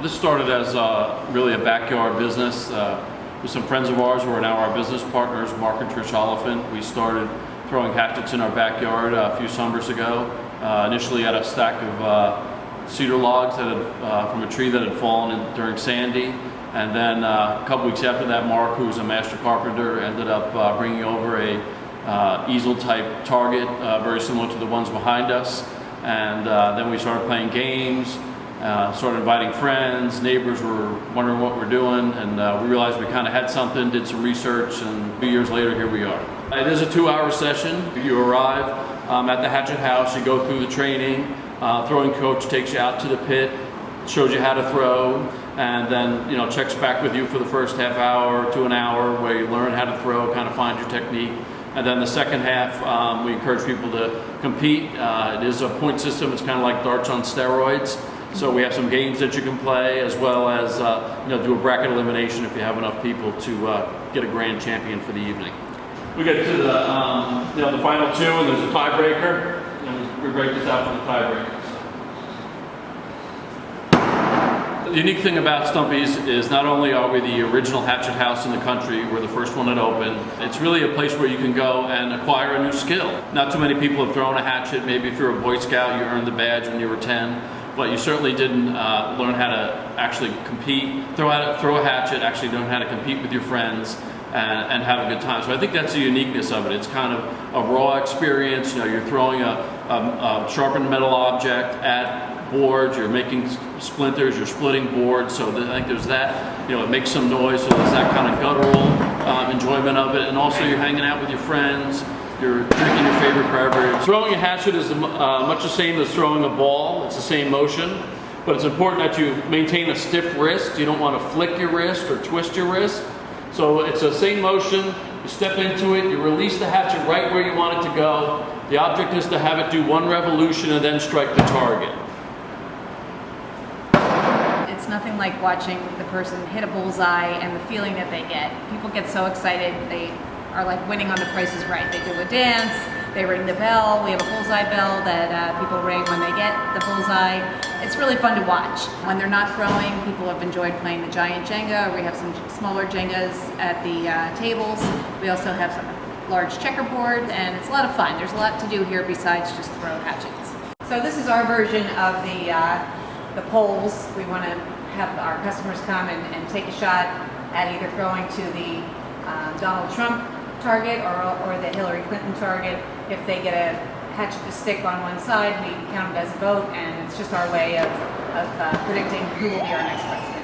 Well, this started as really a backyard business with some friends of ours who are now our business partners, Mark and Trish Oliphant. We started throwing hatchets in our backyard a few summers ago. Initially at a stack of cedar logs that had, from a tree that had fallen during Sandy. And then a couple weeks after that, Mark, who's a master carpenter, ended up bringing over a easel type target, very similar to the ones behind us. And then we started playing games, started inviting friends, neighbors were wondering what we're doing, and we realized we kind of had something, did some research, and 2 years later, here we are. It is a 2-hour session. You arrive at the Hatchet house, you go through the training, throwing coach takes you out to the pit, shows you how to throw, and then checks back with you for the first half hour to an hour where you learn how to throw, kind of find your technique. And then the second half, we encourage people to compete. It is a point system. It's kind of like darts on steroids. So we have some games that you can play, as well as do a bracket elimination if you have enough people to get a grand champion for the evening. We get to the final two, and there's a tiebreaker, and we break this out for the tiebreaker. The unique thing about Stumpy's is not only are we the original hatchet house in the country, we're the first one that opened, it's really a place where you can go and acquire a new skill. Not too many people have thrown a hatchet. Maybe if you're a Boy Scout, you earned the badge when you were 10, but you certainly didn't learn how to actually compete, throw a hatchet, actually learn how to compete with your friends and have a good time. So I think that's the uniqueness of it. It's kind of a raw experience. You're throwing a sharpened metal object at boards, you're making splinters, you're splitting boards, so I think there's that, it makes some noise, so there's that kind of guttural enjoyment of it, and also you're hanging out with your friends, you're drinking your favorite beverage. Throwing a hatchet is much the same as throwing a ball. It's the same motion, but it's important that you maintain a stiff wrist. You don't want to flick your wrist or twist your wrist. So it's the same motion, you step into it, you release the hatchet right where you want it to go. The object is to have it do one revolution and then strike the target. It's nothing like watching the person hit a bullseye and the feeling that they get. People get so excited, they are like winning on The Price is Right. They do a dance, they ring the bell. We have a bullseye bell that people ring when they get the bullseye. It's really fun to watch. When they're not throwing, people have enjoyed playing the giant Jenga. We have some smaller Jengas at the tables. We also have some large checkerboard, and it's a lot of fun. There's a lot to do here besides just throw hatchets. So this is our version of the polls. We want to have our customers come and take a shot at either throwing to the Donald Trump target or the Hillary Clinton target. If they get a hatchet to stick on one side, we count it as a vote, and it's just our way of predicting who will be our next president.